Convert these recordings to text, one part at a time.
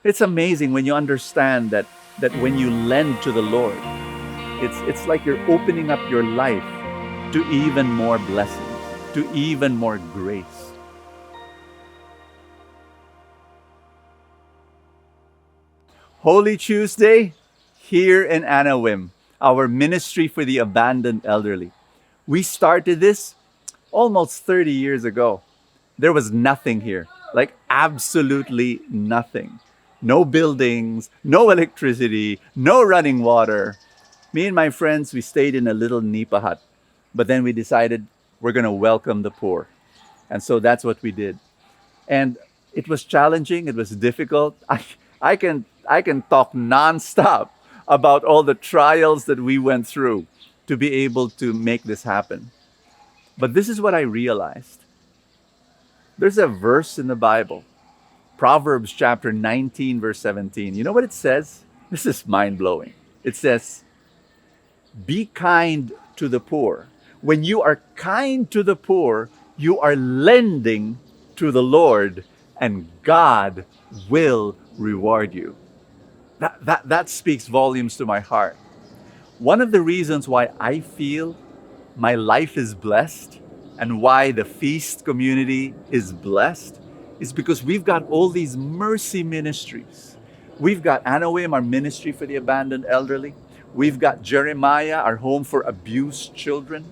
It's amazing when you understand that when you lend to the Lord, it's like you're opening up your life to even more blessings, to even more grace. Holy Tuesday here in Anawim, our ministry for the abandoned elderly. We started this almost 30 years ago. There was nothing here, like absolutely nothing. No buildings, no electricity, no running water. Me and my friends, we stayed in a little nipa hut, but then we decided we're going to welcome the poor. And so that's what we did. And it was challenging, it was difficult. I can talk nonstop about all the trials that we went through to be able to make this happen. But this is what I realized. There's a verse in the Bible, Proverbs chapter 19, verse 17. You know what it says? This is mind blowing. It says, be kind to the poor. When you are kind to the poor, you are lending to the Lord, and God will reward you. That speaks volumes to my heart. One of the reasons why I feel my life is blessed and why the feast community is blessed is because we've got all these mercy ministries. We've got Anawim, our ministry for the abandoned elderly. We've got Jeremiah, our home for abused children.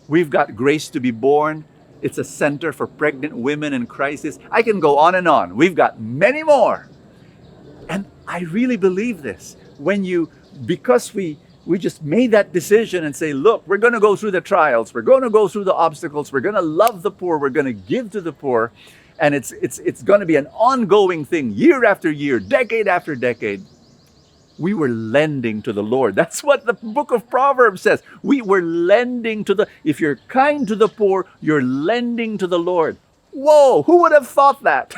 We've got Grace to be Born. It's a center for pregnant women in crisis. I can go on and on. We've got many more. And I really believe this. Because we just made that decision and say, look, we're going to go through the trials. We're going to go through the obstacles. We're going to love the poor. We're going to give to the poor. And it's going to be an ongoing thing, year after year, decade after decade. We were lending to the Lord. That's what the book of Proverbs says. We were lending if you're kind to the poor, you're lending to the Lord. Whoa, who would have thought that?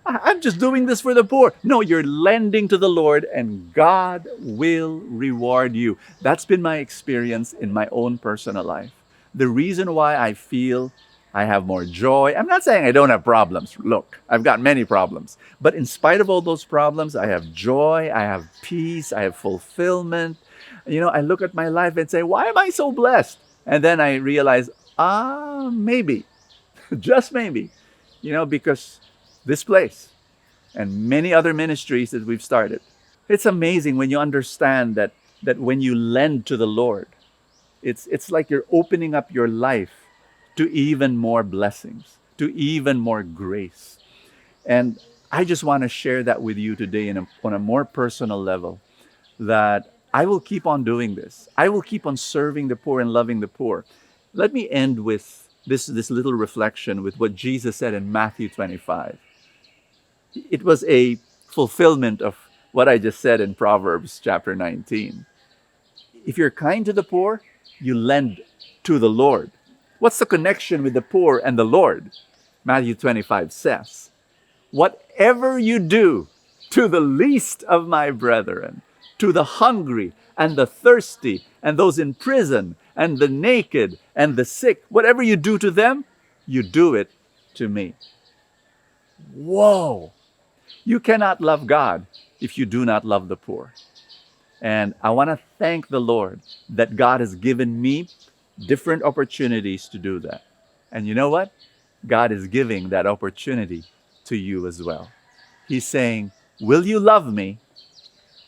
I'm just doing this for the poor. No, you're lending to the Lord and God will reward you. That's been my experience in my own personal life. The reason why I feel I have more joy. I'm not saying I don't have problems. Look, I've got many problems. But in spite of all those problems, I have joy, I have peace, I have fulfillment. I look at my life and say, why am I so blessed? And then I realize, maybe, just maybe, because this place and many other ministries that we've started. It's amazing when you understand that when you lend to the Lord, it's like you're opening up your life to even more blessings, to even more grace. And I just want to share that with you today on a more personal level, that I will keep on doing this. I will keep on serving the poor and loving the poor. Let me end with this little reflection with what Jesus said in Matthew 25. It was a fulfillment of what I just said in Proverbs chapter 19. If you're kind to the poor, you lend to the Lord. What's the connection with the poor and the Lord? Matthew 25 says, whatever you do to the least of my brethren, to the hungry and the thirsty and those in prison and the naked and the sick, whatever you do to them, you do it to me. Whoa! You cannot love God if you do not love the poor. And I want to thank the Lord that God has given me different opportunities to do that. And you know what? God is giving that opportunity to you as well. He's saying, will you love me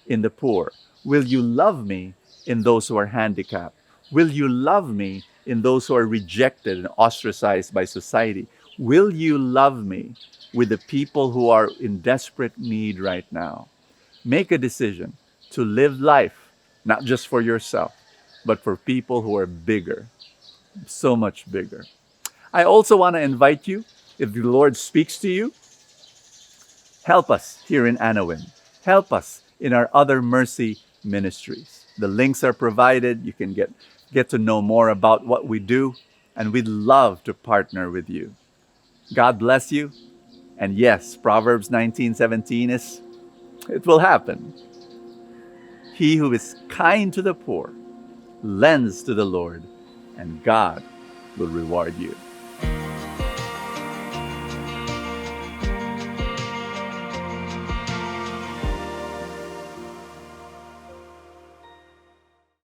in the poor? Will you love me in those who are handicapped? Will you love me in those who are rejected and ostracized by society? Will you love me with the people who are in desperate need right now? Make a decision to live life, not just for yourself, but for people who are bigger, so much bigger. I also want to invite you, if the Lord speaks to you, help us here in Anawim. Help us in our other mercy ministries. The links are provided. You can get to know more about what we do, and we'd love to partner with you. God bless you. And yes, Proverbs 19:17 it will happen. He who is kind to the poor lends to the Lord, and God will reward you.